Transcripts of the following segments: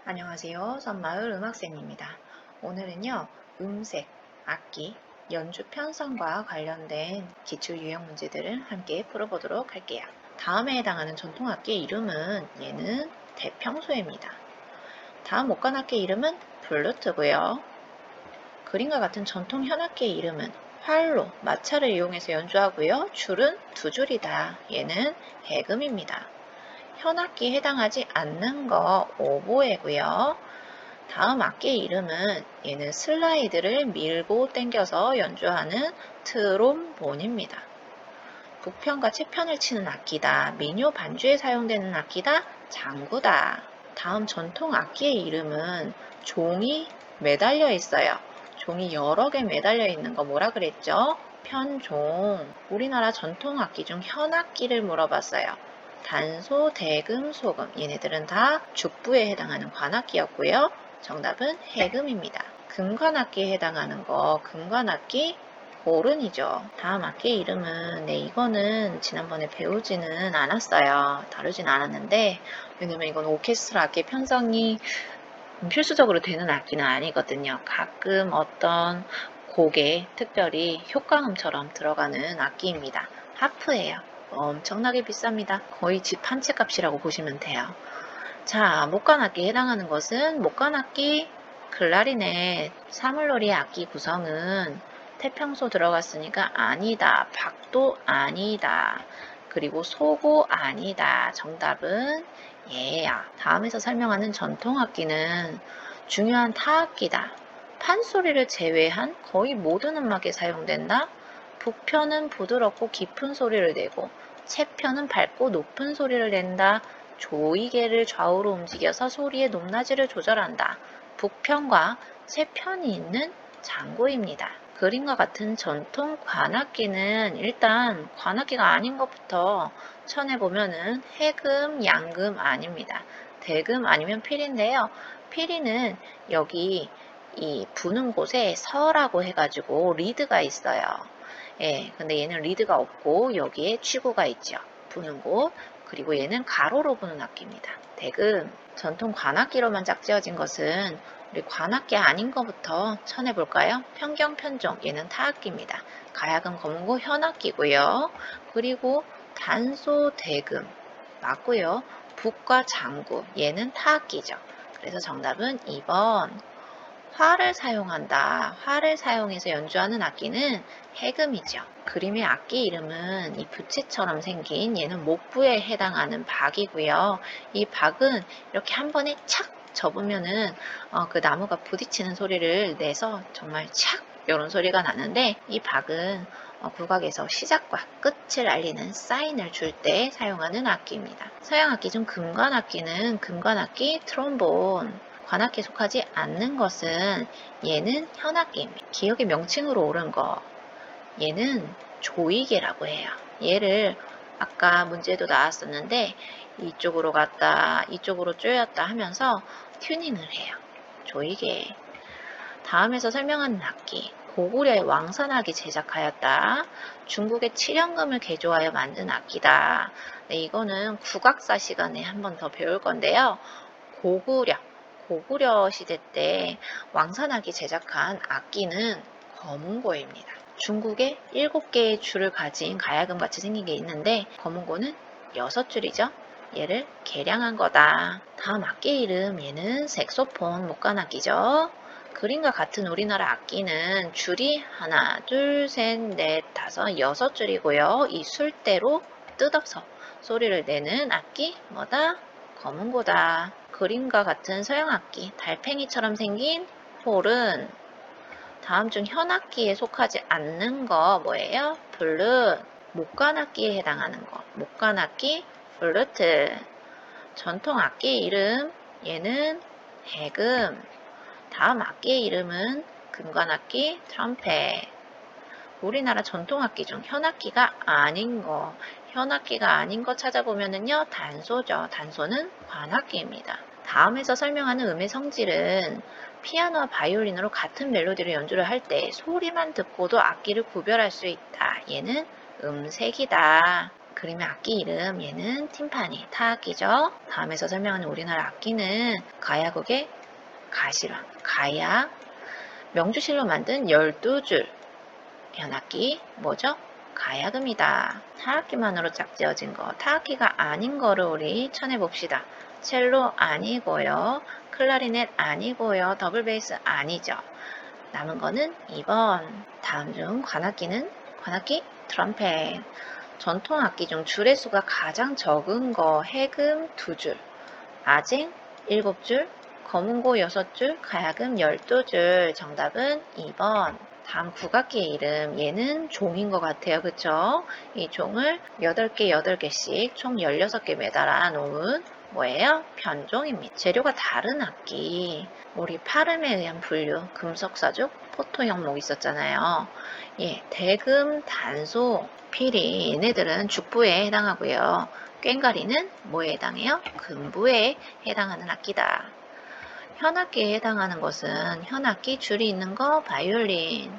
안녕하세요. 섬마을 음악쌤입니다. 오늘은요, 음색, 악기, 연주 편성과 관련된 기출 유형 문제들을 함께 풀어보도록 할게요. 다음에 해당하는 전통악기의 이름은 얘는 대평소입니다. 다음 목관악기의 이름은 플루트고요. 그림과 같은 전통 현악기의 이름은 활로, 마차를 이용해서 연주하고요. 줄은 두 줄이다. 얘는 해금입니다. 현악기에 해당하지 않는 거 오보에고요. 다음 악기의 이름은 얘는 슬라이드를 밀고 당겨서 연주하는 트롬본입니다. 북편과 채편을 치는 악기다. 민요 반주에 사용되는 악기다. 장구다. 다음 전통 악기의 이름은 종이 매달려 있어요. 종이 여러 개 매달려 있는 거 뭐라 그랬죠? 편종. 우리나라 전통 악기 중 현악기를 물어봤어요. 단소, 대금, 소금. 얘네들은 다 죽부에 해당하는 관악기였고요. 정답은 해금입니다. 금관악기에 해당하는 거 금관악기 호른이죠. 다음 악기의 이름은 이거는 지난번에 배우지는 않았어요. 다루진 않았는데 왜냐면 이건 오케스트라 악기 편성이 필수적으로 되는 악기는 아니거든요. 가끔 어떤 곡에 특별히 효과음처럼 들어가는 악기입니다. 하프예요. 엄청나게 비쌉니다. 거의 집 한 채 값이라고 보시면 돼요. 자, 목관악기에 해당하는 것은 목관악기, 클라리넷, 사물놀이 악기 구성은 태평소 들어갔으니까 아니다. 박도 아니다. 그리고 소고 아니다. 정답은 예야. 다음에서 설명하는 전통악기는 중요한 타악기다. 판소리를 제외한 거의 모든 음악에 사용된다. 북편은 부드럽고 깊은 소리를 내고 채편은 밝고 높은 소리를 낸다. 조이개를 좌우로 움직여서 소리의 높낮이를 조절한다. 북편과 채편이 있는 장구입니다. 그림과 같은 전통 관악기는 일단 관악기가 아닌 것부터 쳐내보면은 해금, 양금 아닙니다. 대금 아니면 피리인데요. 피리는 여기 이 부는 곳에 서라고 해가지고 리드가 있어요. 예, 근데 얘는 리드가 없고 여기에 취구가 있죠. 부는 곳. 그리고 얘는 가로로 부는 악기입니다. 대금. 전통 관악기로만 짝지어진 것은 우리 관악기 아닌 것부터 쳐내볼까요? 편경, 편종. 얘는 타악기입니다. 가야금, 거문고, 현악기고요. 그리고 단소, 대금. 맞고요. 북과 장구. 얘는 타악기죠. 그래서 정답은 2번. 활을 사용한다. 활을 사용해서 연주하는 악기는 해금이죠. 그림의 악기 이름은 이 부채처럼 생긴 얘는 목부에 해당하는 박이고요. 이 박은 이렇게 한 번에 착 접으면은 그 나무가 부딪히는 소리를 내서 정말 착 이런 소리가 나는데 이 박은 국악에서 시작과 끝을 알리는 사인을 줄 때 사용하는 악기입니다. 서양 악기 중 금관악기는 금관악기, 트롬본, 관악기에 속하지 않는 것은 얘는 현악기입니다. 기억의 명칭으로 옳은 거 얘는 조이개라고 해요. 얘를 아까 문제도 나왔었는데 이쪽으로 갔다 이쪽으로 쪼였다 하면서 튜닝을 해요. 조이개. 다음에서 설명하는 악기 고구려의 왕산악이 제작하였다. 중국의 칠연금을 개조하여 만든 악기다. 네, 이거는 국악사 시간에 한 번 더 배울 건데요. 고구려 시대 때 왕산악이 제작한 악기는 거문고입니다. 중국에 7개의 줄을 가진 가야금 같이 생긴 게 있는데 거문고는 6줄이죠. 얘를 개량한 거다. 다음 악기 이름 얘는 색소폰 목관악기죠. 그림과 같은 우리나라 악기는 줄이 하나, 둘, 셋, 넷, 다섯, 6줄이고요. 이 술대로 뜯어서 소리를 내는 악기 뭐다? 거문고다. 그림과 같은 서양 악기, 달팽이처럼 생긴 홀은 다음 중 현악기에 속하지 않는 거 뭐예요? 플룻. 목관악기에 해당하는 거. 목관악기, 플루트. 전통 악기 이름, 얘는 해금. 다음 악기의 이름은 금관악기, 트럼펫. 우리나라 전통악기 중 현악기가 아닌 거. 현악기가 아닌 거 찾아보면은요, 단소죠. 단소는 관악기입니다. 다음에서 설명하는 음의 성질은 피아노와 바이올린으로 같은 멜로디를 연주를 할 때 소리만 듣고도 악기를 구별할 수 있다. 얘는 음색이다. 그림의 악기 이름 얘는 팀파니, 타악기죠. 다음에서 설명하는 우리나라 악기는 가야국의 가시랑, 가야, 명주실로 만든 12줄 현악기 뭐죠? 가야금이다. 타악기만으로 짝지어진 거, 타악기가 아닌 거를 우리 쳐내봅시다. 첼로 아니고요. 클라리넷 아니고요. 더블 베이스 아니죠. 남은 거는 2번. 다음 중 관악기는 관악기 트럼펫. 전통 악기 중 줄의 수가 가장 적은 거 해금 2줄, 아쟁 7줄, 검은고 6줄, 가야금 12줄. 정답은 2번. 다음 국악기의 이름, 얘는 종인 것 같아요. 그쵸? 이 종을 8개, 8개씩 총 16개 매달아 놓은 뭐예요? 변종입니다. 재료가 다른 악기, 우리 파름에 의한 분류, 금속사죽, 포토 형목 있었잖아요. 예, 대금, 단소, 피리, 얘네들은 죽부에 해당하고요. 꽹과리는 뭐에 해당해요? 금부에 해당하는 악기다. 현악기에 해당하는 것은 현악기 줄이 있는 거 바이올린.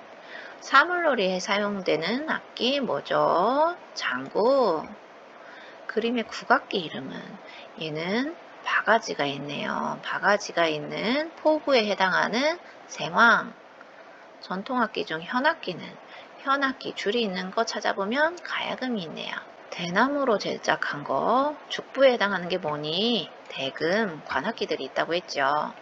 사물놀이에 사용되는 악기 뭐죠? 장구. 그림의 국악기 이름은 얘는 바가지가 있네요. 바가지가 있는 포구에 해당하는 생황. 전통악기 중 현악기는 현악기 줄이 있는 거 찾아보면 가야금이 있네요. 대나무로 제작한 거 죽부에 해당하는 게 뭐니? 대금, 관악기들이 있다고 했죠.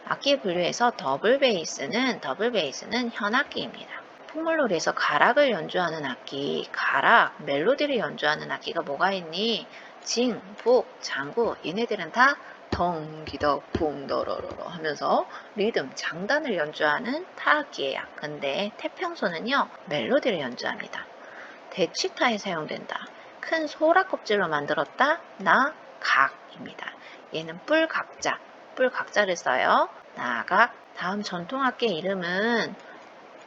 악기 분류에서 더블 베이스는 현악기입니다. 풍물놀이에서 가락을 연주하는 악기, 가락, 멜로디를 연주하는 악기가 뭐가 있니? 징, 북, 장구, 얘네들은 다 덩기덕 붕더러러러 하면서 리듬, 장단을 연주하는 타악기예요. 근데 태평소는요, 멜로디를 연주합니다. 대치타에 사용된다. 큰 소라 껍질로 만들었다. 나, 각입니다. 얘는 뿔각자를 써요. 나각. 다음 전통악기의 이름은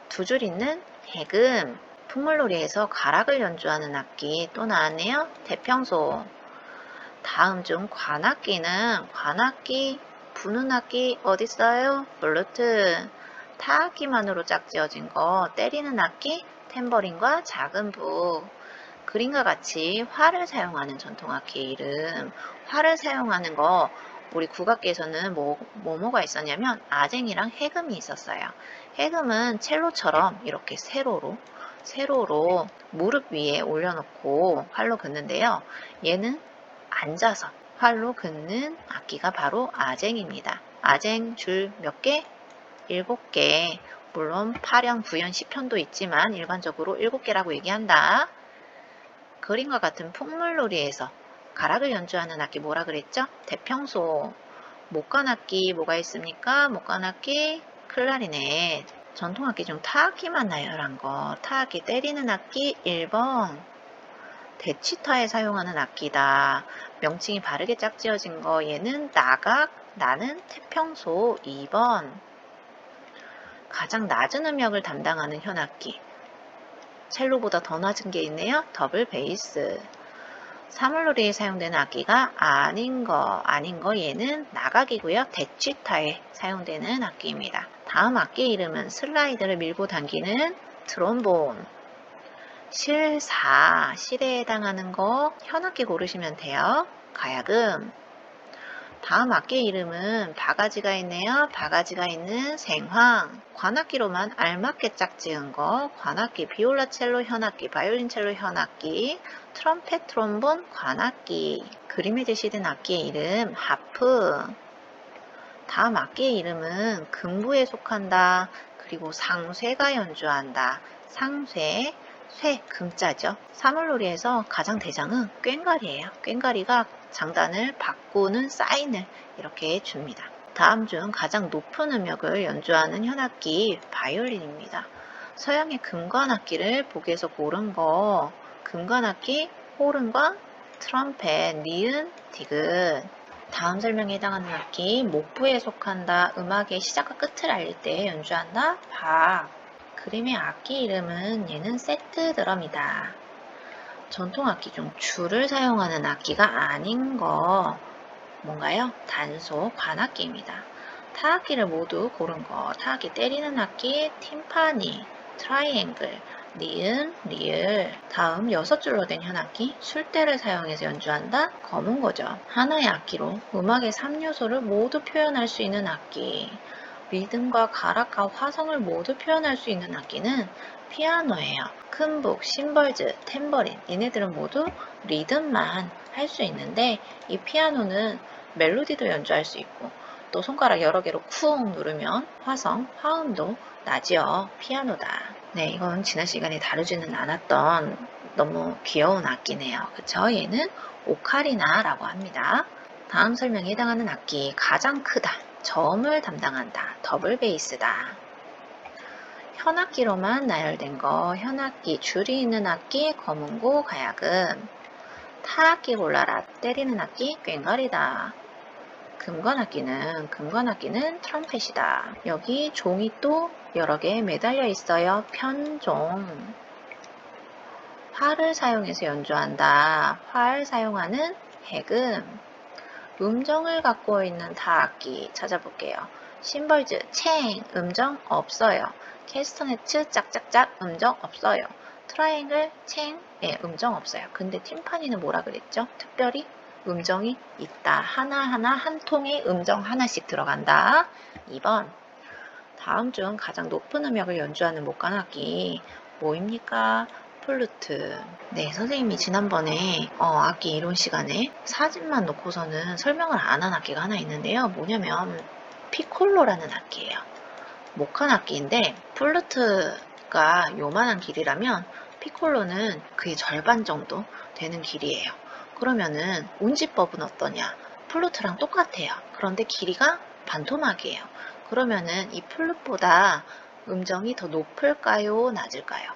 2줄 있는 해금. 풍물놀이에서 가락을 연주하는 악기 또 나왔네요. 태평소. 다음 중 관악기, 부는 악기 어디 있어요? 블루트. 타악기만으로 짝지어진 거 때리는 악기 탬버린과 작은 북. 그림과 같이 활을 사용하는 전통악기의 이름. 활을 사용하는 거 우리 국악기에서는 뭐가 있었냐면 아쟁이랑 해금이 있었어요. 해금은 첼로처럼 이렇게 세로로 무릎 위에 올려놓고 활로 긋는데요. 얘는 앉아서 활로 긋는 악기가 바로 아쟁입니다. 아쟁 줄 몇 개? 7개. 물론 8현, 9현, 10현도 있지만 일반적으로 7개라고 얘기한다. 그림과 같은 풍물놀이에서 가락을 연주하는 악기 뭐라 그랬죠? 대평소. 목관악기 뭐가 있습니까? 목관악기, 클라리넷. 전통악기 중 타악기만 나열한 거. 타악기 때리는 악기 1번. 대치타에 사용하는 악기다. 명칭이 바르게 짝지어진 거. 얘는 나각, 나는 태평소 2번. 가장 낮은 음역을 담당하는 현악기. 첼로보다 더 낮은 게 있네요. 더블 베이스. 사물놀이에 사용되는 악기가 아닌 거 얘는 나각이고요. 대치타에 사용되는 악기입니다. 다음 악기 이름은 슬라이드를 밀고 당기는 트롬본. 실에 해당하는 거 현악기 고르시면 돼요. 가야금. 다음 악기 이름은 바가지가 있네요. 바가지가 있는 생황. 관악기로만 알맞게 짝지은 거 관악기, 비올라 첼로 현악기, 바이올린 첼로 현악기, 트럼펫 트롬본 관악기. 그림에 제시된 악기의 이름 하프. 다음 악기의 이름은 금부에 속한다. 그리고 상쇠가 연주한다. 상쇠, 금자죠. 사물놀이에서 가장 대장은 꽹과리예요. 꽹과리가 장단을 바꾸는 사인을 이렇게 줍니다. 다음 중 가장 높은 음역을 연주하는 현악기 바이올린입니다. 서양의 금관악기를 보기에서 고른 거 금관악기, 호른과 트럼펫, 니은, 디귿. 다음 설명에 해당하는 악기 목부에 속한다. 음악의 시작과 끝을 알릴 때 연주한다. 박. 그림의 악기 이름은 얘는 세트 드럼이다. 전통 악기 중 줄을 사용하는 악기가 아닌 거 뭔가요? 단소, 관악기입니다. 타악기를 모두 고른 거 타악기 때리는 악기, 팀파니, 트라이앵글, 니은, 리을. 다음 6줄로 된 현악기, 술대를 사용해서 연주한다. 검은 거죠. 하나의 악기로 음악의 3요소를 모두 표현할 수 있는 악기. 리듬과 가락과 화성을 모두 표현할 수 있는 악기는 피아노예요. 큰북, 심벌즈, 탬버린, 얘네들은 모두 리듬만 할 수 있는데 이 피아노는 멜로디도 연주할 수 있고 또 손가락 여러 개로 쿵 누르면 화성, 화음도 나지요. 피아노다. 네, 이건 지난 시간에 다루지는 않았던 너무 귀여운 악기네요. 그쵸? 얘는 오카리나라고 합니다. 다음 설명에 해당하는 악기 가장 크다. 저음을 담당한다. 더블 베이스다. 현악기로만 나열된 거 현악기, 줄이 있는 악기 검은고 가야금. 타악기 골라라. 때리는 악기 꽹과리다. 금관악기는 트럼펫이다. 여기 종이 또 여러 개 매달려 있어요. 편종. 활을 사용해서 연주한다. 활 사용하는 해금. 음정을 갖고 있는 타악기 찾아볼게요. 심벌즈, 챙, 음정 없어요. 캐스터네츠, 짝짝짝, 음정 없어요. 트라이앵글, 챙, 예, 음정 없어요. 근데 팀파니는 뭐라 그랬죠? 특별히 음정이 있다. 하나하나 한 통에 음정 하나씩 들어간다. 2번. 다음 중 가장 높은 음역을 연주하는 목관악기 뭐입니까? 플루트. 네, 선생님이 지난번에 악기 이론 시간에 사진만 놓고서는 설명을 안 한 악기가 하나 있는데요. 뭐냐면 피콜로라는 악기예요. 목관 악기인데 플루트가 요만한 길이라면 피콜로는 그의 절반 정도 되는 길이에요. 그러면은 운지법은 어떠냐? 플루트랑 똑같아요. 그런데 길이가 반토막이에요. 그러면은 이 플룻보다 음정이 더 높을까요? 낮을까요?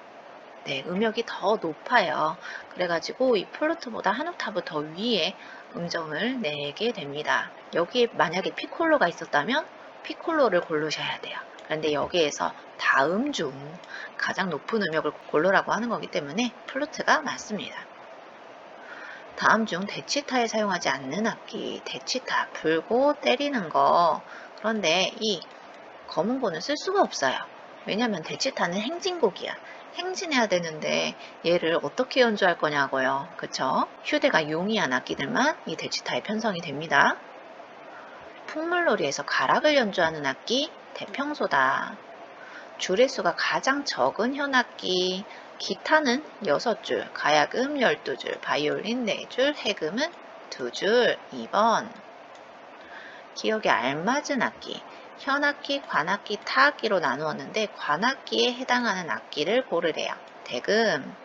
네, 음역이 더 높아요. 그래가지고 이 플루트보다 한 옥타브 더 위에 음정을 내게 됩니다. 여기에 만약에 피콜로가 있었다면 피콜로를 고르셔야 돼요. 그런데 여기에서 다음 중 가장 높은 음역을 고르라고 하는 거기 때문에 플루트가 맞습니다. 다음 중 대치타에 사용하지 않는 악기, 대치타, 불고 때리는 거. 그런데 이 검은고는 쓸 수가 없어요. 왜냐면 대치타는 행진곡이야. 행진해야 되는데 얘를 어떻게 연주할 거냐고요. 그쵸? 휴대가 용이한 악기들만 이 대치타에 편성이 됩니다. 풍물놀이에서 가락을 연주하는 악기, 대평소다. 줄의 수가 가장 적은 현악기, 기타는 6줄, 가야금 12줄, 바이올린 4줄, 해금은 2줄. 2번. 기억에 알맞은 악기, 현악기, 관악기, 타악기로 나누었는데 관악기에 해당하는 악기를 고르래요. 대금.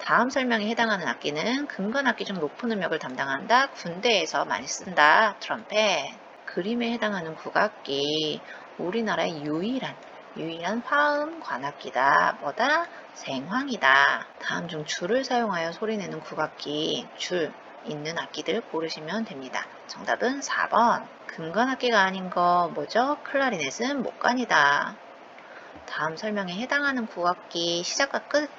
다음 설명에 해당하는 악기는 금관악기 중 높은 음역을 담당한다. 군대에서 많이 쓴다. 트럼펫. 그림에 해당하는 국악기, 우리나라의 유일한 화음 관악기다. 뭐다? 생황이다. 다음 중 줄을 사용하여 소리내는 국악기, 줄 있는 악기들 고르시면 됩니다. 정답은 4번. 금관악기가 아닌 거 뭐죠? 클라리넷은 목관이다. 다음 설명에 해당하는 국악기 시작과 끝,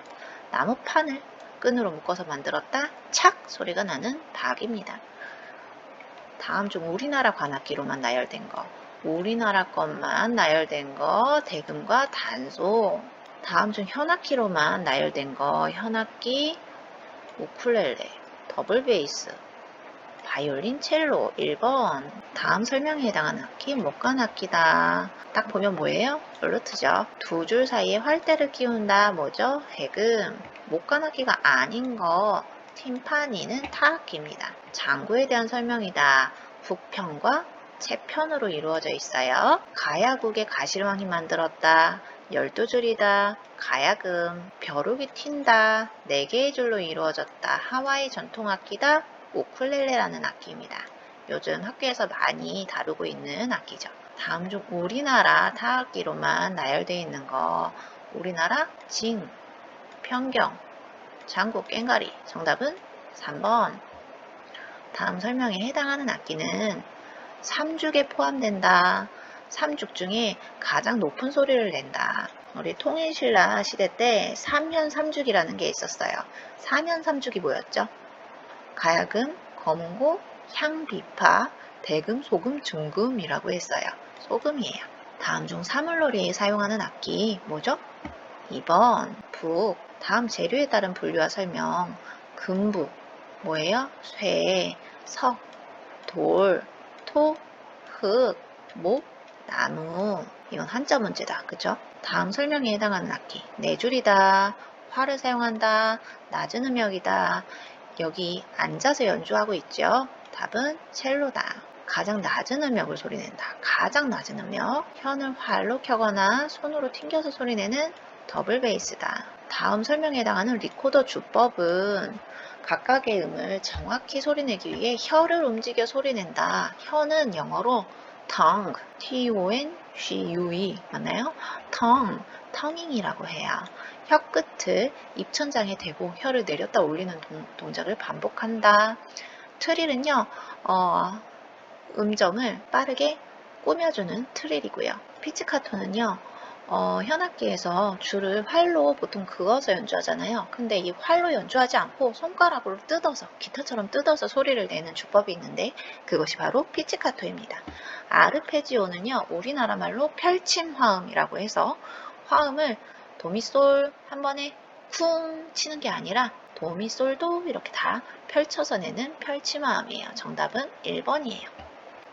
나무판을 끈으로 묶어서 만들었다. 착 소리가 나는 박입니다. 다음 중 우리나라 관악기로만 나열된 거, 우리나라 것만 나열된 거, 대금과 단소. 다음 중 현악기로만 나열된 거, 현악기, 우쿨렐레, 더블 베이스, 바이올린, 첼로. 1번. 다음 설명에 해당하는 악기, 목관악기다. 딱 보면 뭐예요? 플루트죠. 두 줄 사이에 활대를 끼운다. 뭐죠? 해금. 목관악기가 아닌 거, 팀파니는 타악기입니다. 장구에 대한 설명이다. 북편과 채편으로 이루어져 있어요. 가야국의 가실왕이 만들었다. 12줄이다. 가야금. 벼룩이 튄다. 4개의 줄로 이루어졌다. 하와이 전통악기다. 우쿨렐레라는 악기입니다. 요즘 학교에서 많이 다루고 있는 악기죠. 다음 중 우리나라 타악기로만 나열되어 있는 거, 우리나라 징, 평경, 장구, 꽹과리. 정답은 3번. 다음 설명에 해당하는 악기는 3죽에 포함된다. 3죽 중에 가장 높은 소리를 낸다. 우리 통일신라 시대 때 3현 3죽이라는 게 있었어요. 3현 3죽이 뭐였죠? 가야금, 검은고, 향비파, 대금, 소금, 중금이라고 했어요. 소금이에요. 다음 중 사물놀이에 사용하는 악기 뭐죠? 2번 북. 다음 재료에 따른 분류와 설명. 금부 뭐예요? 쇠, 석, 돌, 토, 흙, 목, 나무. 이건 한자 문제다. 그죠? 다음 설명에 해당하는 악기. 네 줄이다, 활을 사용한다, 낮은 음역이다. 여기 앉아서 연주하고 있죠? 답은 첼로다. 가장 낮은 음역을 소리낸다. 가장 낮은 음역. 현을 활로 켜거나 손으로 튕겨서 소리내는 더블 베이스다. 다음 설명에 해당하는 리코더 주법은 각각의 음을 정확히 소리내기 위해 혀를 움직여 소리낸다. 혀는 영어로 tongue, T-O-N-G-U-E 맞나요? tonguing이라고 해요. 혀 끝을 입천장에 대고 혀를 내렸다 올리는 동작을 반복한다. 트릴은요, 음정을 빠르게 꾸며주는 트릴이고요. 피치카토는요, 현악기에서 줄을 활로 보통 그어서 연주하잖아요. 근데 이 활로 연주하지 않고 손가락으로 뜯어서, 기타처럼 뜯어서 소리를 내는 주법이 있는데 그것이 바로 피치카토입니다. 아르페지오는요, 우리나라 말로 펼침 화음이라고 해서 화음을 도미솔 한 번에 쿵 치는 게 아니라 도미솔도 이렇게 다 펼쳐서 내는 펼침 화음이에요. 정답은 1번이에요.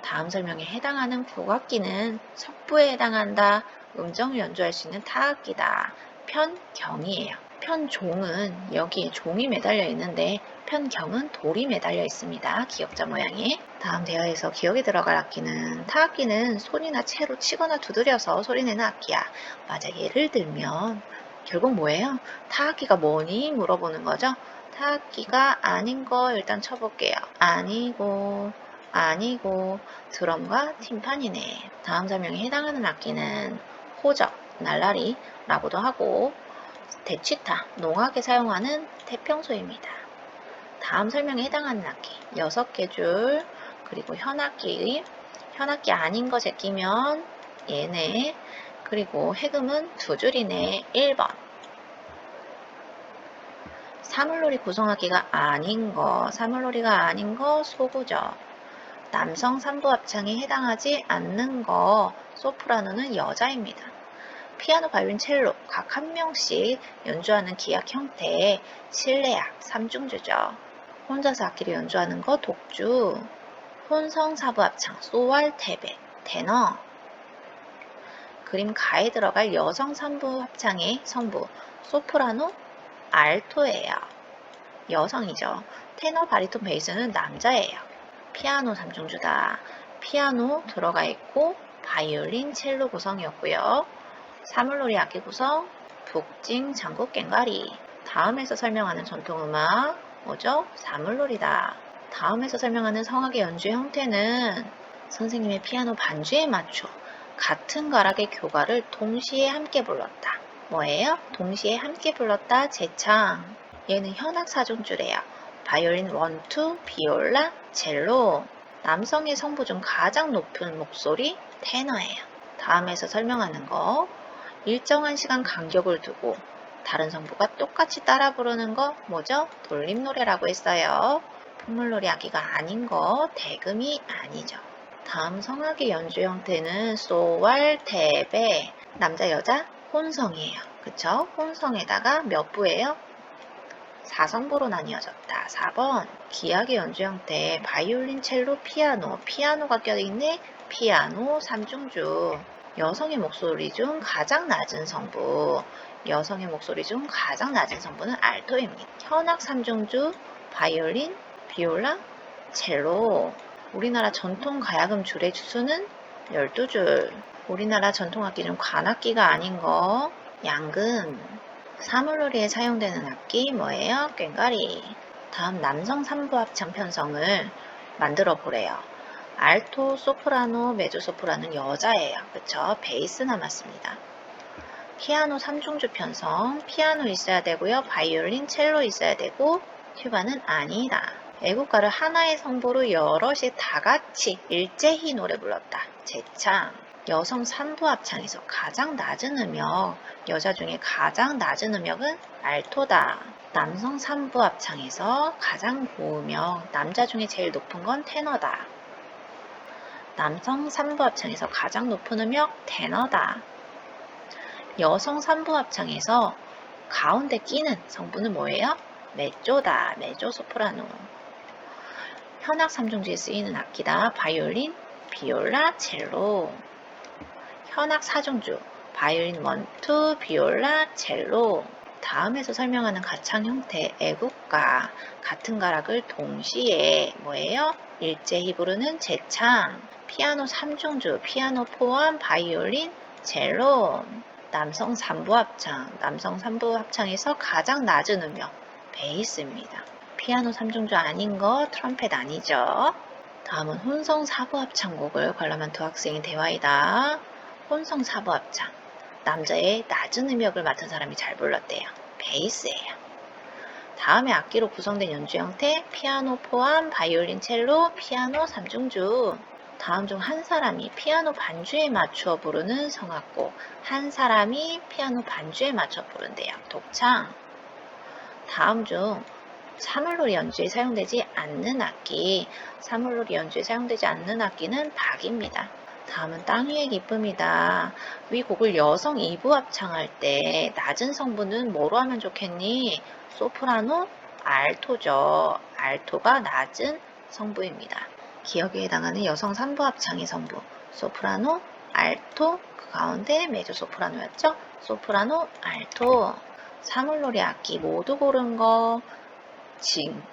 다음 설명에 해당하는 국악기는 석부에 해당한다. 음정을 연주할 수 있는 타악기다. 편경이에요. 편종은 여기 종이 매달려 있는데 편경은 돌이 매달려 있습니다. 기역자 모양에. 다음 대화에서 기억에 들어갈 악기는 타악기는 손이나 채로 치거나 두드려서 소리내는 악기야. 맞아. 예를 들면 결국 뭐예요? 타악기가 뭐니? 물어보는 거죠. 타악기가 아닌 거 일단 쳐볼게요. 아니고 드럼과 팀판이네. 다음 설명에 해당하는 악기는 호적, 날라리라고도 하고 대치타, 농악에 사용하는 태평소입니다. 다음 설명에 해당하는 악기 6개 줄, 그리고 현악기 아닌 거 제끼면 얘네, 그리고 해금은 2줄이네. 1번. 사물놀이 구성악기가 아닌 거, 소구적. 남성 3부 합창에 해당하지 않는 거, 소프라노는 여자입니다. 피아노, 바이올린, 첼로 각 한 명씩 연주하는 기악 형태의 실내악 3중주죠. 혼자서 악기를 연주하는 거 독주. 혼성 4부 합창 소왈, 테베, 테너. 그림 가에 들어갈 여성 3부 합창의 성부 소프라노, 알토예요. 여성이죠. 테너, 바리톤, 베이스는 남자예요. 피아노 3중주다. 피아노 들어가 있고 바이올린, 첼로 구성이었고요. 사물놀이 악기 구성, 북징, 장구, 꽹과리. 다음에서 설명하는 전통음악 뭐죠? 사물놀이다. 다음에서 설명하는 성악의 연주 형태는 선생님의 피아노 반주에 맞춰 같은 가락의 교가를 동시에 함께 불렀다. 뭐예요? 동시에 함께 불렀다. 재창. 얘는 현악 4중주래요. 바이올린 1, 2, 비올라, 첼로. 남성의 성부 중 가장 높은 목소리 테너예요. 다음에서 설명하는 거 일정한 시간 간격을 두고 다른 성부가 똑같이 따라 부르는 거 뭐죠? 돌림노래라고 했어요. 풍물놀이 악기가 아닌 거 대금이 아니죠. 다음 성악의 연주 형태는 소왈, 테베. 남자 여자 혼성이에요. 그쵸? 혼성에다가 몇 부예요? 4성부로 나뉘어졌다. 4번. 기악의 연주 형태 바이올린, 첼로, 피아노가 껴있네. 피아노 3중주. 여성의 목소리 중 가장 낮은 성부. 는 알토입니다. 현악 3중주 바이올린, 비올라, 첼로. 우리나라 전통 가야금 줄의 주수는 12줄. 우리나라 전통악기 중 관악기가 아닌 거 양금. 사물놀이에 사용되는 악기 뭐예요? 꽹과리. 다음 남성 3부 합창 편성을 만들어 보래요. 알토, 소프라노, 메조소프라노는 여자예요. 그쵸? 베이스 남았습니다. 피아노 3중주 편성, 피아노 있어야 되고요. 바이올린, 첼로 있어야 되고 튜바는 아니다. 애국가를 하나의 성부로 여럿이 다 같이 일제히 노래 불렀다. 재창. 여성 3부 합창에서 가장 낮은 음역, 여자 중에 가장 낮은 음역은 알토다. 남성 3부 합창에서 가장 고음역, 남자 중에 제일 높은 건 테너다. 남성 3부 합창에서 가장 높은 음역 테너다. 여성 3부 합창에서 가운데 끼는 성부는 뭐예요? 메조다. 메조 소프라노. 현악 3중주에 쓰이는 악기다. 바이올린, 비올라, 첼로. 현악 4중주, 바이올린 1, 2, 비올라, 첼로. 다음에서 설명하는 가창 형태, 애국가, 같은 가락을 동시에 뭐예요? 일제히 부르는 재창, 피아노 3중주, 피아노 포함, 바이올린, 첼로. 남성 3부 합창, 남성 3부 합창에서 가장 낮은 음역, 베이스입니다. 피아노 3중주 아닌 거 트럼펫 아니죠. 다음은 혼성 4부 합창곡을 관람한 두 학생의 대화이다. 혼성 4부 합창. 남자의 낮은 음역을 맡은 사람이 잘 불렀대요. 베이스예요. 다음에 악기로 구성된 연주 형태, 피아노 포함, 바이올린, 첼로, 피아노 3중주. 다음 중 한 사람이 피아노 반주에 맞추어 부르는 성악곡. 한 사람이 피아노 반주에 맞춰 부른대요. 독창. 다음 중 사물놀이 연주에 사용되지 않는 악기. 사물놀이 연주에 사용되지 않는 악기는 박입니다. 다음은 땅 위의 기쁨이다. 위 곡을 여성 2부 합창할 때 낮은 성부는 뭐로 하면 좋겠니? 소프라노, 알토죠. 알토가 낮은 성부입니다. 기억에 해당하는 여성 3부 합창의 성부. 소프라노, 알토, 그 가운데 메조 소프라노였죠? 소프라노, 알토. 사물놀이 악기 모두 고른 거 징,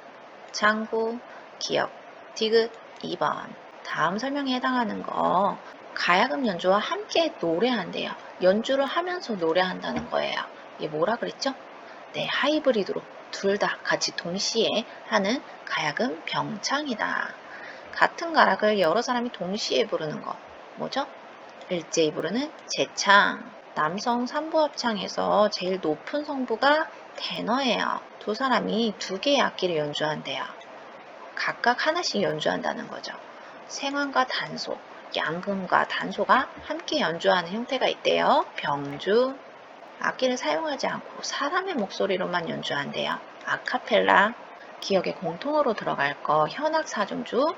장구, 기억, 디귿 2번. 다음 설명에 해당하는 거 가야금 연주와 함께 노래한대요. 연주를 하면서 노래한다는 거예요. 이게 뭐라 그랬죠? 네, 하이브리드로 둘 다 같이 동시에 하는 가야금 병창이다. 같은 가락을 여러 사람이 동시에 부르는 거 뭐죠? 일제히 부르는 재창. 남성 3부 합창에서 제일 높은 성부가 테너예요. 두 사람이 두 개의 악기를 연주한대요. 각각 하나씩 연주한다는 거죠. 생황과 단소, 양금과 단소가 함께 연주하는 형태가 있대요. 병주. 악기를 사용하지 않고 사람의 목소리로만 연주한대요. 아카펠라. 기억에 공통으로 들어갈 거 현악 4중주,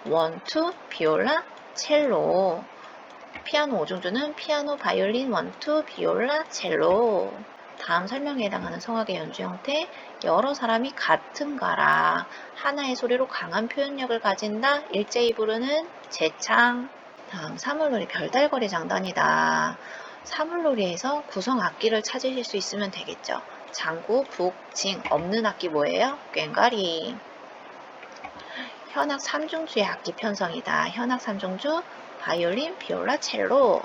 1, 2, 비올라, 첼로. 피아노 5중주는 피아노, 바이올린, 1, 2, 비올라, 첼로. 다음 설명에 해당하는 성악의 연주 형태, 여러 사람이 같은 가락, 하나의 소리로 강한 표현력을 가진다, 일제히 부르는 재창. 다음 사물놀이 별달거리 장단이다. 사물놀이에서 구성 악기를 찾으실 수 있으면 되겠죠. 장구, 북, 징, 없는 악기 뭐예요? 꽹과리. 현악 3중주의 악기 편성이다. 현악 3중주, 바이올린, 비올라, 첼로.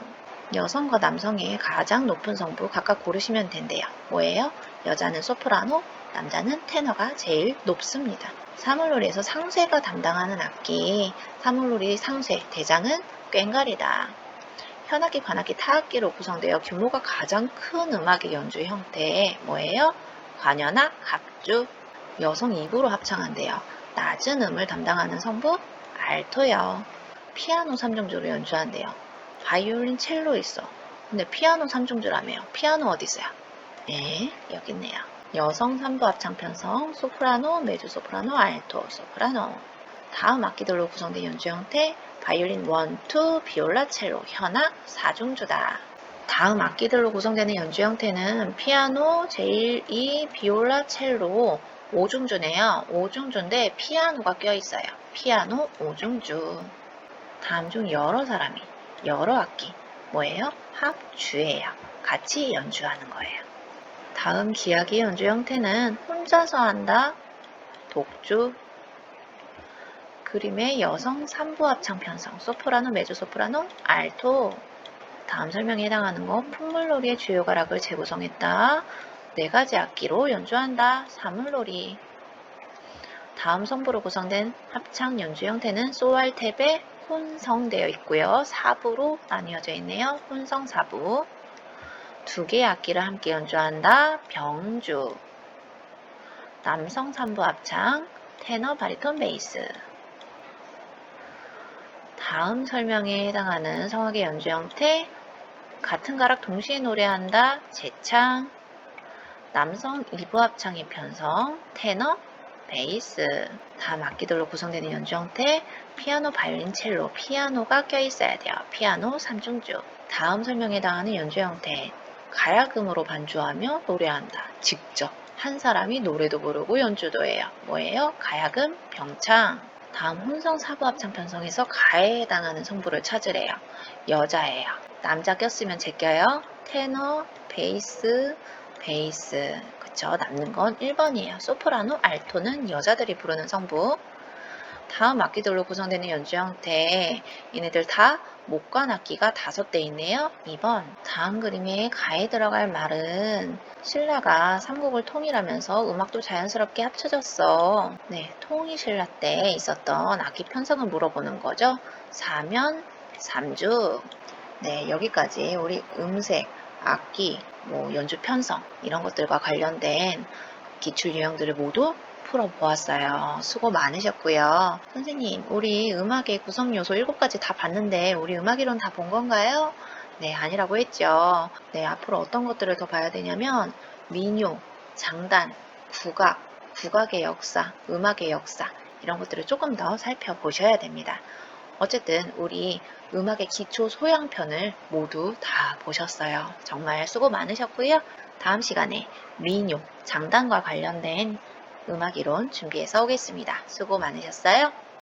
여성과 남성의 가장 높은 성부 각각 고르시면 된대요. 뭐예요? 여자는 소프라노, 남자는 테너가 제일 높습니다. 사물놀이에서 상쇄가 담당하는 악기, 사물놀이 상쇄, 대장은 꽹과리다. 현악기, 관악기, 타악기로 구성되어 규모가 가장 큰 음악의 연주 형태 뭐예요? 관현악, 합주. 여성 2부로 합창한대요. 낮은 음을 담당하는 성부 알토요. 피아노 3중주로 연주한대요. 바이올린, 첼로 있어. 근데 피아노 3중주라며요. 피아노 어디 있어요? 네, 여기 있네요. 여성 3부 합창 편성 소프라노, 메조 소프라노, 알토, 소프라노. 다음 악기들로 구성된 연주 형태 바이올린 1, 2, 비올라, 첼로, 현악 4중주다. 다음 악기들로 구성되는 연주 형태는 피아노, 제1, 2, 비올라, 첼로 5중주네요. 5중주인데 피아노가 껴있어요. 피아노 5중주. 다음 중 여러 사람이 여러 악기 뭐예요? 합주예요. 같이 연주하는 거예요. 다음 기악의 연주 형태는 혼자서 한다. 독주. 그림의 여성 3부 합창 편성 소프라노, 메조소프라노, 알토. 다음 설명에 해당하는 건 풍물놀이의 주요 가락을 재구성했다. 4가지 악기로 연주한다. 사물놀이. 다음 성부로 구성된 합창 연주 형태는 소알탭에 혼성되어 있고요. 4부로 나뉘어져 있네요. 혼성 4부. 2개의 악기를 함께 연주한다. 병주. 남성 3부 합창 테너, 바리톤, 베이스. 다음 설명에 해당하는 성악의 연주 형태 같은 가락 동시에 노래한다. 재창. 남성 2부 합창의 편성 테너, 베이스. 다음 악기들로 구성되는 연주 형태 피아노, 바이올린, 첼로. 피아노가 껴있어야 돼요. 피아노 3중주. 다음 설명에 해당하는 연주 형태 가야금으로 반주하며 노래한다. 직접 한 사람이 노래도 부르고 연주도 해요. 뭐예요? 가야금, 병창. 다음 혼성 사부 합창 편성에서 가해에 해당하는 성부를 찾으래요. 여자예요. 남자 꼈으면 제껴요. 테너, 베이스, 베이스. 그쵸? 남는 건 1번이에요. 소프라노, 알토는 여자들이 부르는 성부. 다음 악기들로 구성되는 연주 형태. 얘네들 다 목관 악기가 5대 있네요. 2번. 다음 그림에 가에 들어갈 말은 신라가 삼국을 통일하면서 음악도 자연스럽게 합쳐졌어. 네, 통일신라 때 있었던 악기 편성을 물어보는 거죠. 4면 3주. 네, 여기까지 우리 음색, 악기, 연주 편성 이런 것들과 관련된 기출 유형들을 모두 풀어보았어요. 수고 많으셨고요. 선생님, 우리 음악의 구성 요소 7가지 다 봤는데 우리 음악이론 다 본 건가요? 네, 아니라고 했죠. 네, 앞으로 어떤 것들을 더 봐야 되냐면 민요, 장단, 국악, 국악의 역사, 음악의 역사 이런 것들을 조금 더 살펴보셔야 됩니다. 어쨌든 우리 음악의 기초 소양편을 모두 다 보셨어요. 정말 수고 많으셨고요. 다음 시간에 민요, 장단과 관련된 음악 이론 준비해서 오겠습니다. 수고 많으셨어요.